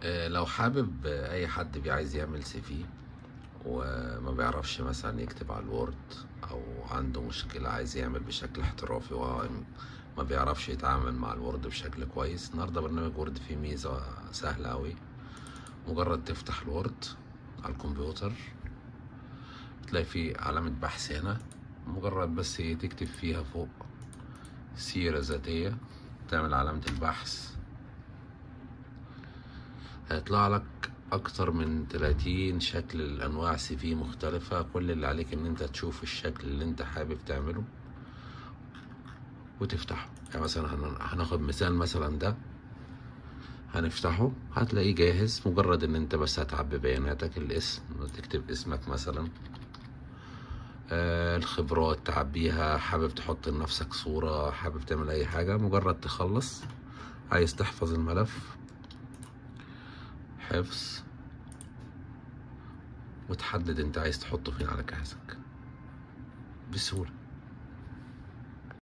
لو حابب اي حد عايز يعمل سي في وما بيعرفش مثلا يكتب على الوورد، او عنده مشكلة عايز يعمل بشكل احترافي وهو ما بيعرفش يتعامل مع الوورد بشكل كويس، النهارده برنامج وورد فيه ميزة سهلة اوي. مجرد تفتح الوورد على الكمبيوتر تلاقي فيه علامة بحث هنا، مجرد بس تكتب فيها فوق سيرة ذاتية، تعمل علامة البحث، هيطلع لك اكتر من 30 شكل لانواع سي في مختلفة. كل اللي عليك ان انت تشوف الشكل اللي انت حابب تعمله وتفتحه. يعني مثلا هناخد مثال، مثلا ده هنفتحه هتلاقيه جاهز، مجرد ان انت بس هتعبي بياناتك، الاسم تكتب اسمك مثلا، الخبرات تعبيها، حابب تحط لنفسك صورة، حابب تعمل اي حاجة، مجرد تخلص عايز تحفظ الملف حفظ، وتحدد انت عايز تحطه فين على جهازك بسهولة.